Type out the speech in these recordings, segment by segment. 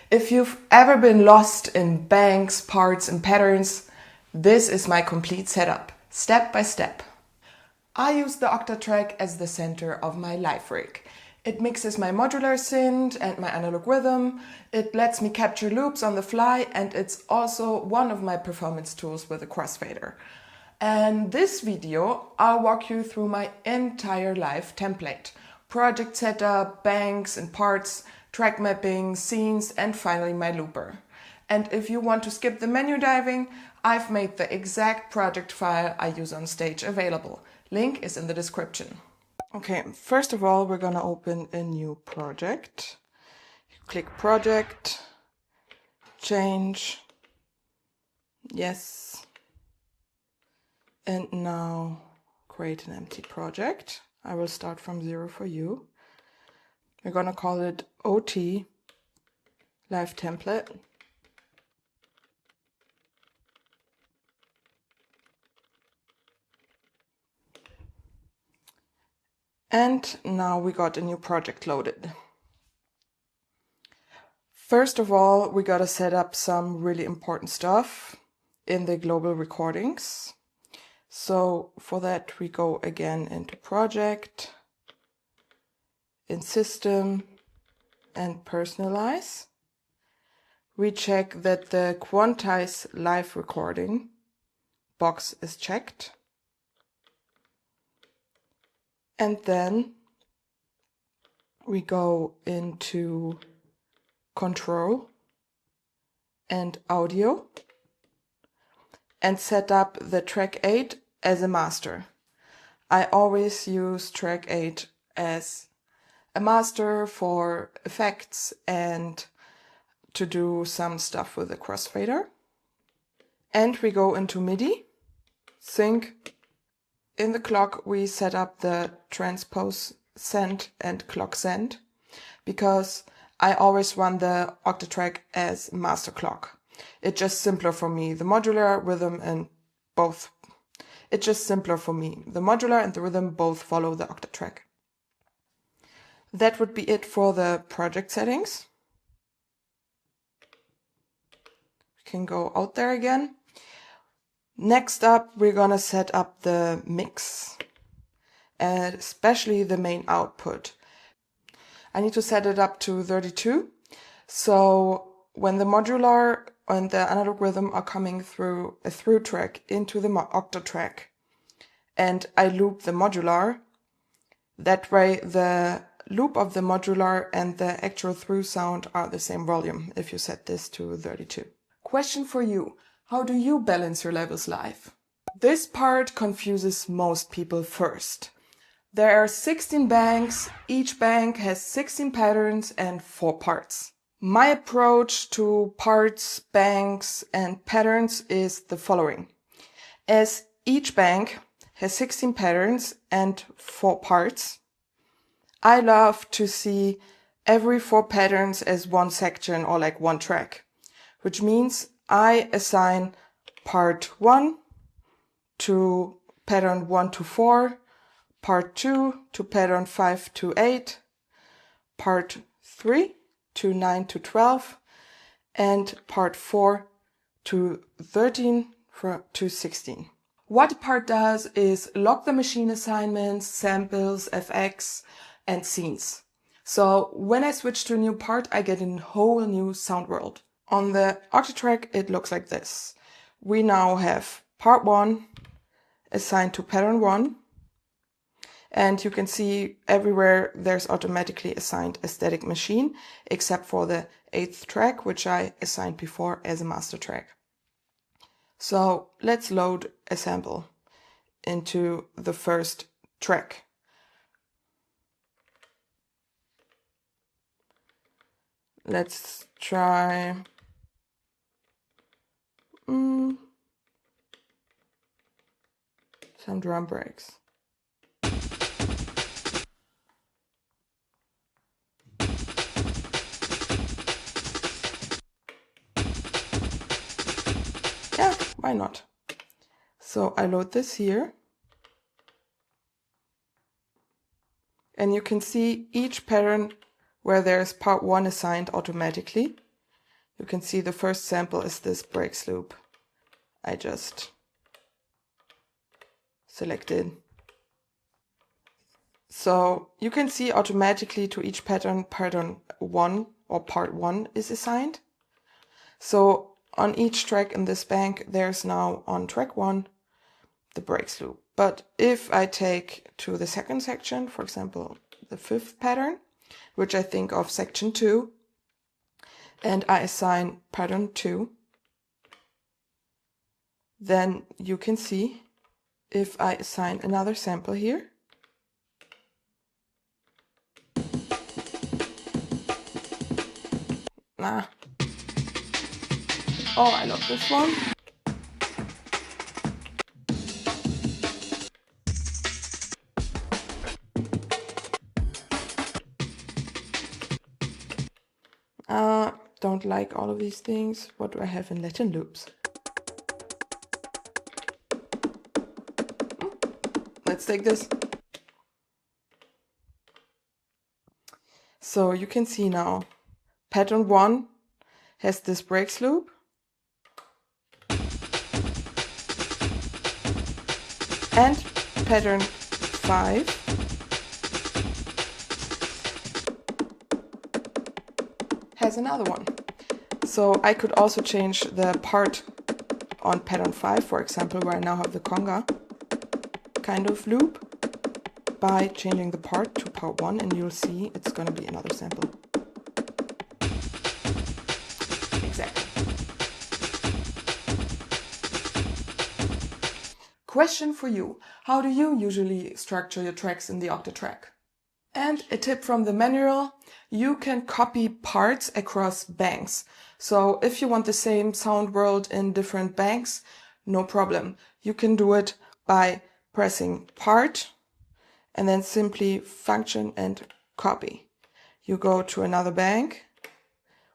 If you've ever been lost in banks, parts and patterns, this is my complete setup, step by step. I use the Octatrack as the center of my live rig. It mixes my modular synth and my analog rhythm, it lets me capture loops on the fly, and it's also one of my performance tools with a crossfader. And this video, I'll walk you through my entire live template. Project setup, banks and parts, track mapping, scenes, and finally my looper. And if you want to skip the menu diving, I've made the exact project file I use on stage available. Link is in the description. Okay, first of all, we're gonna open a new project. Click Project, Change, yes. And now create an empty project. I will start from 0 for you. We're gonna call it OT Live Template. And now we got a new project loaded. First of all, we gotta set up some really important stuff in the global recordings. So for that, we go again into Project, in System, and Personalize. We check that the Quantize Live Recording box is checked. And then we go into Control and Audio and set up the track 8 as a master. I always use track 8 as a master for effects and to do some stuff with the crossfader. And we go into MIDI, sync. In the clock, we set up the transpose send and clock send because I always run the Octatrack as master clock. It's just simpler for me. The modular rhythm and both. It's just simpler for me. The modular and the rhythm both follow the Octatrack. That would be it for the project settings. We can go out there again. Next up, we're gonna set up the mix, and especially the main output. I need to set it up to 32. So when the modular and the analog rhythm are coming through a through track into the Octatrack, and I loop the modular, that way the loop of the modular and the actual through sound are the same volume if you set this to 32. Question for you. How do you balance your levels live? This part confuses most people first. There are 16 banks, each bank has 16 patterns and 4 parts. My approach to parts, banks and patterns is the following. As each bank has 16 patterns and 4 parts, I love to see every 4 patterns as one section or like one track, which means I assign part 1 to pattern 1 to 4, part 2 to pattern 5 to 8, part 3 to 9 to 12, and part 4 to 13 to 16. What the part does is lock the machine assignments, samples, FX, and scenes. So when I switch to a new part, I get a whole new sound world. On the Octatrack, it looks like this. We now have part 1 assigned to pattern 1. And you can see everywhere there's automatically assigned a static machine, except for the 8th track, which I assigned before as a master track. So let's load a sample into the first track. Let's try some drum breaks. Yeah, why not? So I load this here. And you can see each pattern where there's part 1 assigned automatically. You can see the first sample is this breaks loop I just selected. So you can see automatically to each pattern, pattern 1 or part 1 is assigned. So on each track in this bank, there's now on track 1 the breaks loop. But if I take to the second section, for example, the 5th pattern, which I think of section 2, and I assign pattern 2, then you can see if I assign another sample here, oh, I love this one. Don't like all of these things. What do I have in Latin loops? Let's take this. So you can see now, pattern 1 has this breaks loop. And pattern 5 has another one. So I could also change the part on pattern 5, for example, where I now have the conga kind of loop, by changing the part to part 1, and you'll see it's going to be another sample. Exactly. Question for you. How do you usually structure your tracks in the Octatrack? And a tip from the manual, you can copy parts across banks. So if you want the same sound world in different banks, no problem. You can do it by pressing part and then simply function and copy. You go to another bank,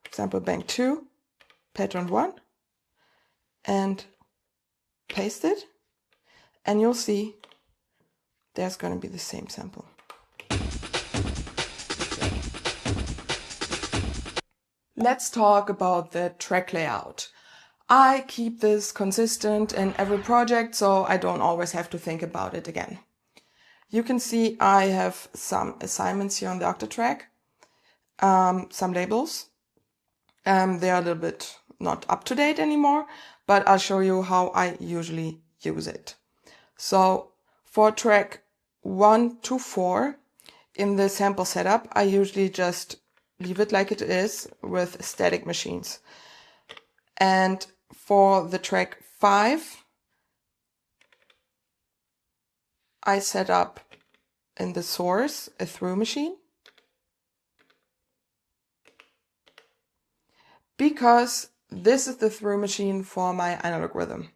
for example, bank 2, pattern 1, and paste it, and you'll see there's going to be the same sample. Let's talk about the track layout. I keep this consistent in every project, so I don't always have to think about it again. You can see I have some assignments here on the Octatrack, some labels. They are a little bit not up to date anymore, but I'll show you how I usually use it. So for track 1 to 4 in the sample setup, I usually just leave it like it is with static machines. And for the track 5, I set up in the source a through machine, because this is the through machine for my analog rhythm.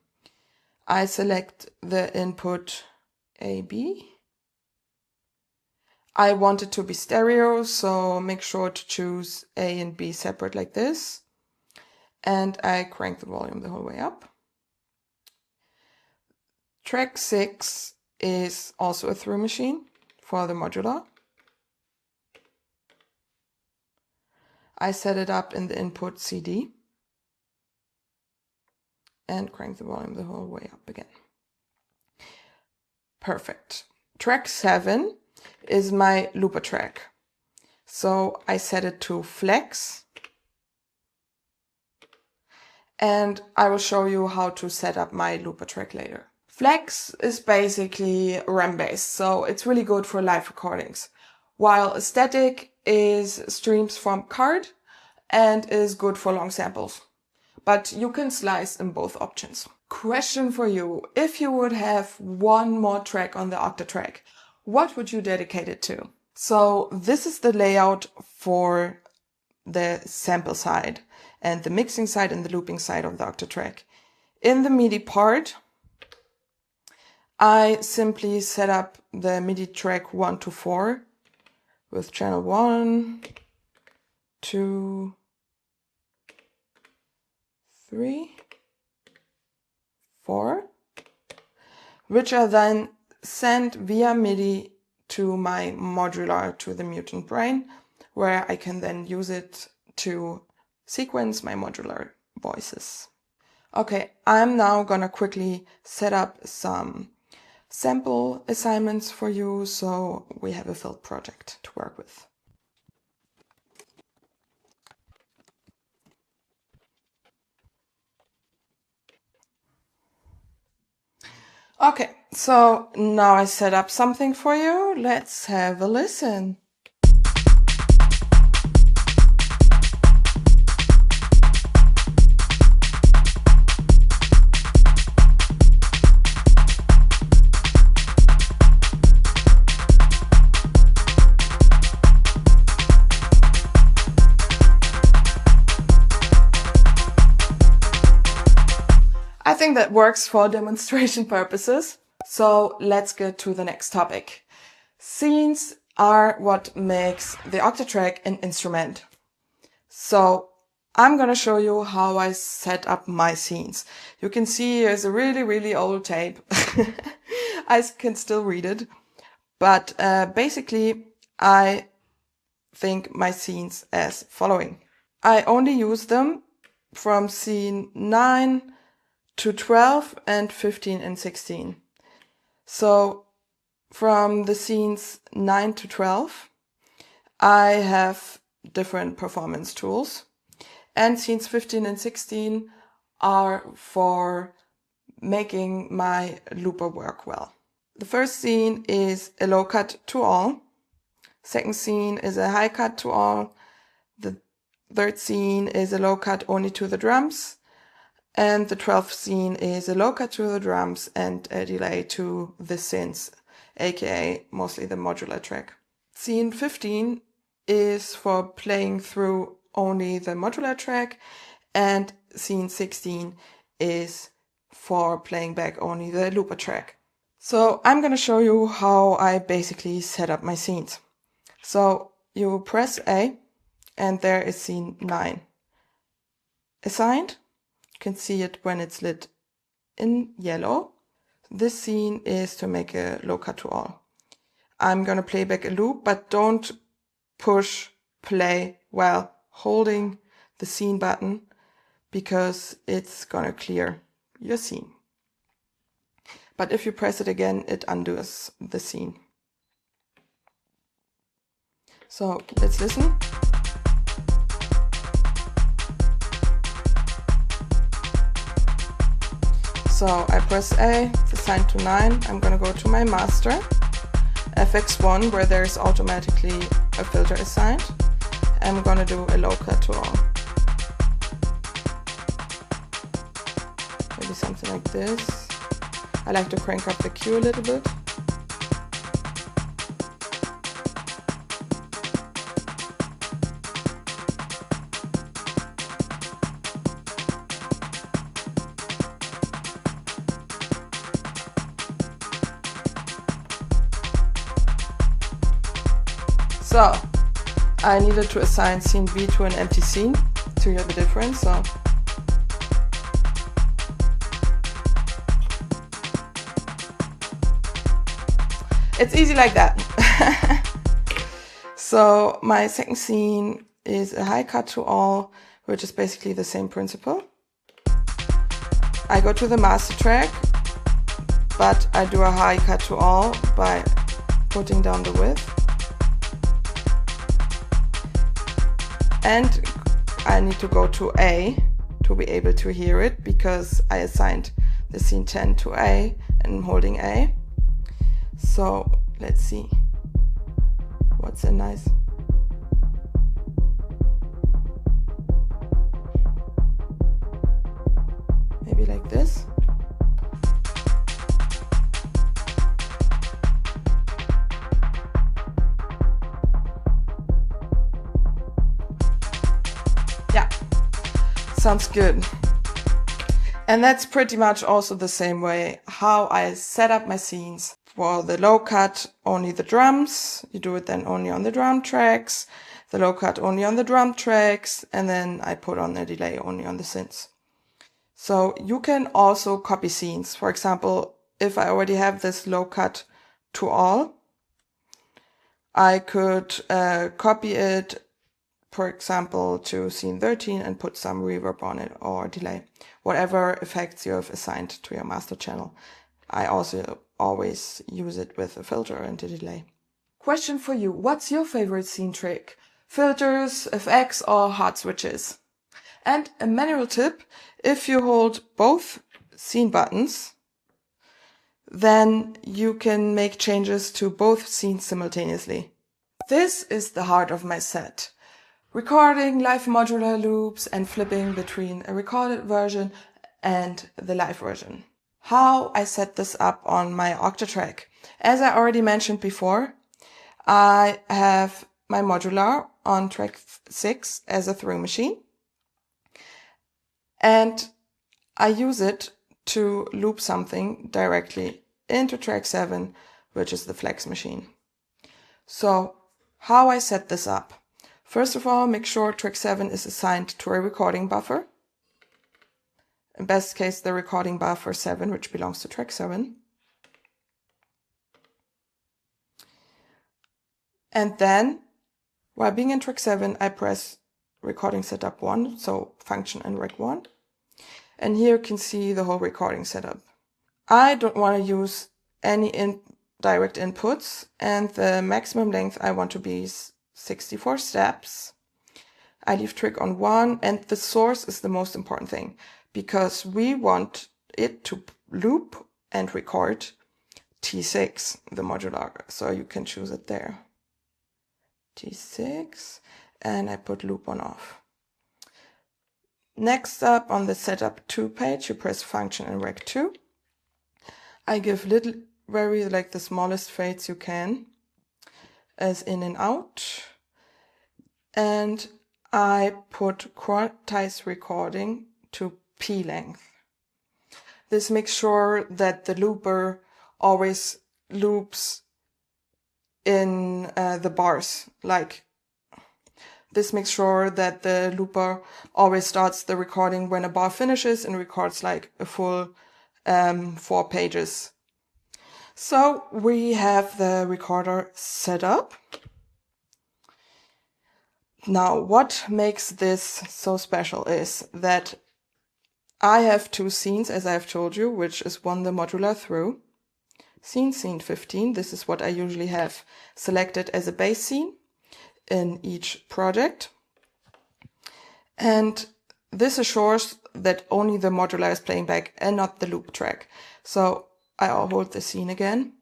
I select the input AB. I want it to be stereo, so make sure to choose A and B separate like this. And I crank the volume the whole way up. Track 6 is also a through machine for the modular. I set it up in the input CD and crank the volume the whole way up again. Perfect. Track 7 is my looper track. So I set it to flex, and I will show you how to set up my looper track later. Flex is basically RAM based, so it's really good for live recordings, while static is streams from card and is good for long samples. But you can slice in both options. Question for you. If you would have one more track on the Octatrack, what would you dedicate it to? So this is the layout for the sample side and the mixing side and the looping side of the Octatrack. In the MIDI part, I simply set up the MIDI track 1 to 4 with channel 1, 2, 3, 4, which are then sent via MIDI to my modular, to the Mutant Brain, where I can then use it to sequence, my modular voices. Okay, I'm now gonna quickly set up some sample assignments for you so we have a filled project to work with. Okay, so now I set up something for you. Let's have a listen. I think that works for demonstration purposes. So let's get to the next topic. Scenes are what makes the Octatrack an instrument. So I'm gonna show you how I set up my scenes. You can see here's a really old tape. I can still read it. But basically I think my scenes as following. I only use them from scene 9 to 12 and 15 and 16. So from the scenes 9 to 12, I have different performance tools, and scenes 15 and 16 are for making my looper work well. The first scene is a low cut to all. Second scene is a high cut to all. The third scene is a low cut only to the drums. And the 12th scene is a low cut to the drums and a delay to the synths, aka mostly the modular track. Scene 15 is for playing through only the modular track, and scene 16 is for playing back only the looper track. So I'm going to show you how I basically set up my scenes. So you press A, and there is scene 9 assigned. You can see it when it's lit in yellow. This scene is to make a low cut to all. I'm gonna play back a loop, but don't push play while holding the scene button because it's gonna clear your scene. But if you press it again, it undoes the scene. So let's listen. So I press A, it's assigned to 9. I'm gonna go to my master, FX1, where there's automatically a filter assigned. I'm gonna do a low cut to all. Maybe something like this. I like to crank up the Q a little bit. So I needed to assign scene B to an empty scene to hear the difference. So it's easy like that. So my second scene is a high cut to all, which is basically the same principle. I go to the master track, but I do a high cut to all by putting down the width. And I need to go to A to be able to hear it because I assigned the scene 10 to A and I'm holding A. So let's see what's a nice. Maybe like this. Yeah, sounds good. And that's pretty much also the same way how I set up my scenes. For the low cut, only the drums. You do it then only on the drum tracks. The low cut only on the drum tracks. And then I put on a delay only on the synths. So you can also copy scenes. For example, if I already have this low cut to all, I could copy it, for example, to scene 13 and put some reverb on it or delay, whatever effects you have assigned to your master channel. I also always use it with a filter and a delay. Question for you: what's your favorite scene trick? Filters, FX, or hard switches? And a manual tip: if you hold both scene buttons, then you can make changes to both scenes simultaneously. This is the heart of my set: recording live modular loops and flipping between a recorded version and the live version. How I set this up on my Octatrack. As I already mentioned before, I have my modular on track 6 as a through machine, and I use it to loop something directly into track 7, which is the flex machine. So how I set this up: first of all, make sure track 7 is assigned to a recording buffer. In best case, the recording buffer 7, which belongs to track 7. And then, while being in track 7, I press recording setup 1, so function and rec 1. And here you can see the whole recording setup. I don't want to use any direct inputs, and the maximum length I want to be 64 steps. I leave trick on 1, and the source is the most important thing, because we want it to loop and record T6, the modular, so you can choose it there. T6, and I put loop on off. Next up, on the setup 2 page, you press function and rec 2. I give very like the smallest fades you can, as in and out, and I put quantize recording to P length. This makes sure that the looper always loops in the bars. This makes sure that the looper always starts the recording when a bar finishes and records like a full 4 pages. So we have the recorder set up. Now, what makes this so special is that I have 2 scenes, as I have told you, which is one the modular through scene 15. This is what I usually have selected as a base scene in each project. And this assures that only the modular is playing back and not the loop track. So I'll hold the scene again.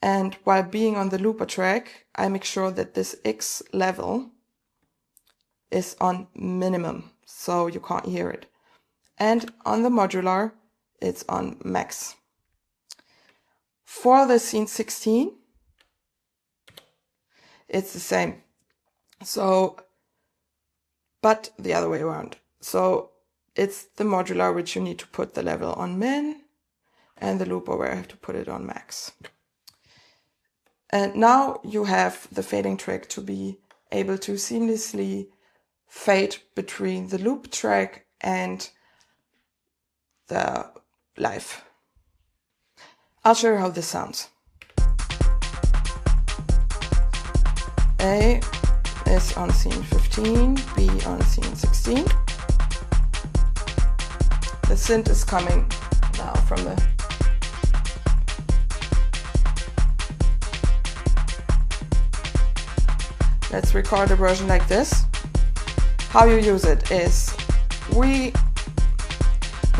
And while being on the looper track, I make sure that this X level is on minimum, so you can't hear it. And on the modular, it's on max. For the scene 16, it's the same. So, but the other way around. So it's the modular which you need to put the level on min, and the looper where I have to put it on max. And now you have the fading track to be able to seamlessly fade between the loop track and the live. I'll show you how this sounds. A is on scene 15, B on scene 16. The synth is coming now from the Let's record a version like this. How you use it is we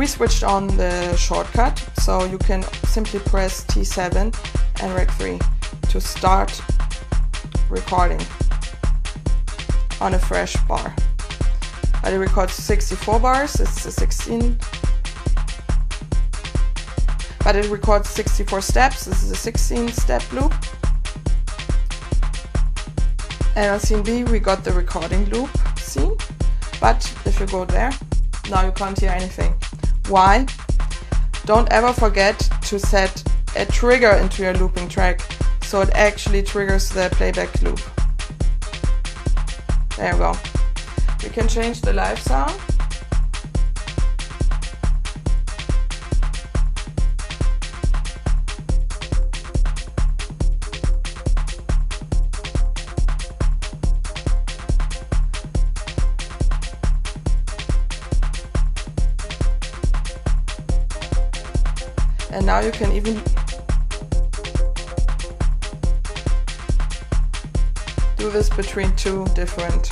switched on the shortcut, so you can simply press T7 and rec 3 to start recording on a fresh bar. But it records 64 bars, it's a 16. But it records 64 steps, this is a 16 step loop. And on scene B we got the recording loop scene, but if you go there, now you can't hear anything. Why? Don't ever forget to set a trigger into your looping track, so it actually triggers the playback loop. There we go. We can change the live sound. And now you can even do this between two different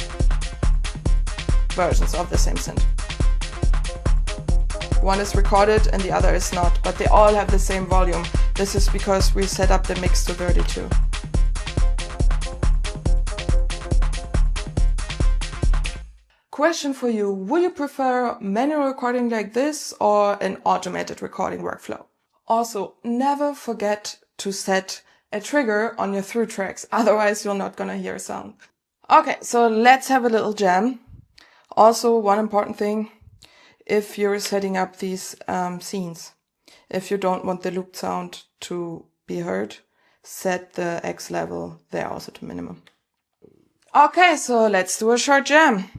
versions of the same synth. One is recorded and the other is not, but they all have the same volume. This is because we set up the mix to 32. Question for you, would you prefer manual recording like this or an automated recording workflow? Also, never forget to set a trigger on your through tracks, otherwise you're not gonna hear a sound. Okay, so let's have a little jam. Also, one important thing, if you're setting up these scenes, if you don't want the looped sound to be heard, set the X level there also to minimum. Okay, so let's do a short jam.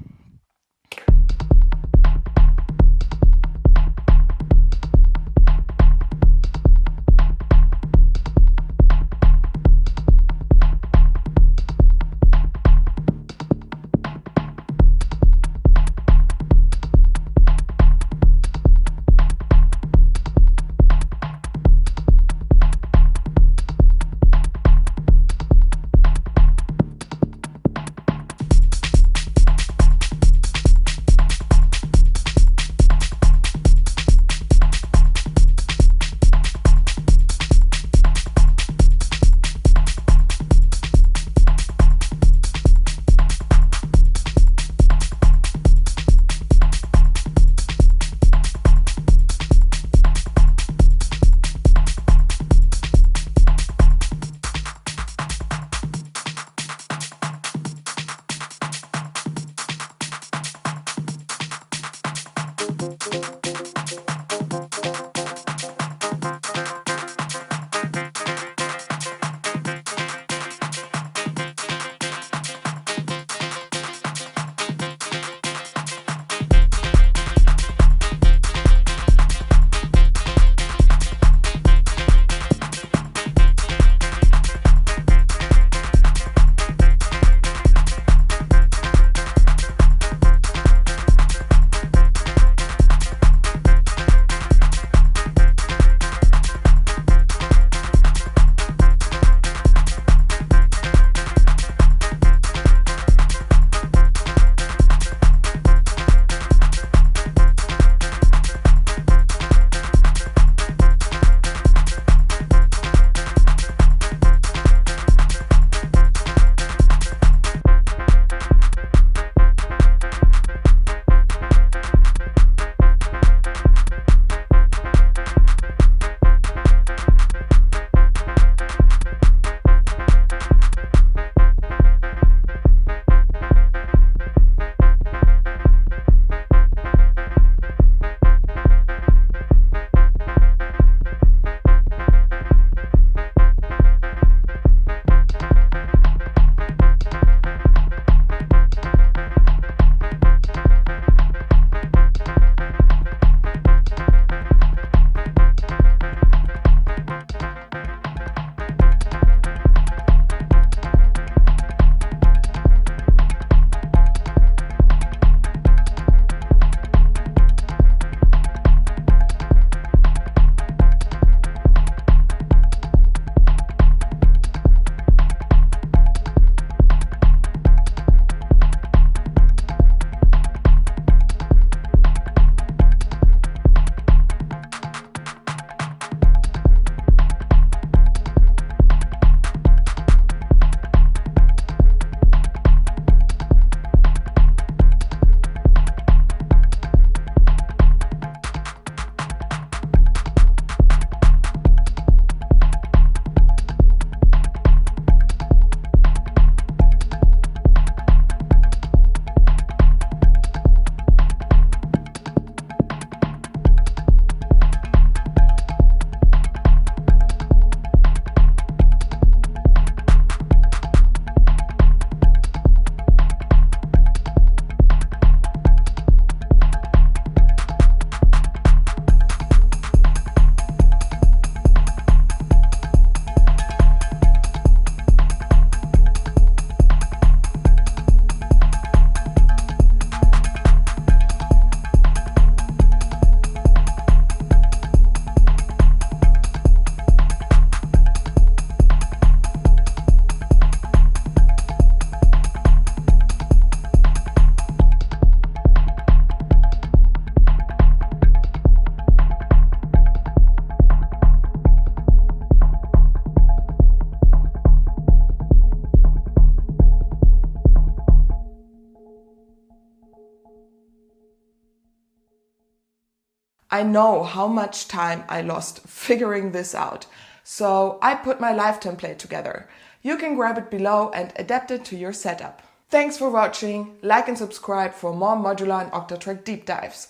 I know how much time I lost figuring this out. So I put my live template together. You can grab it below and adapt it to your setup. Thanks for watching. Like and subscribe for more Modular and Octatrack deep dives.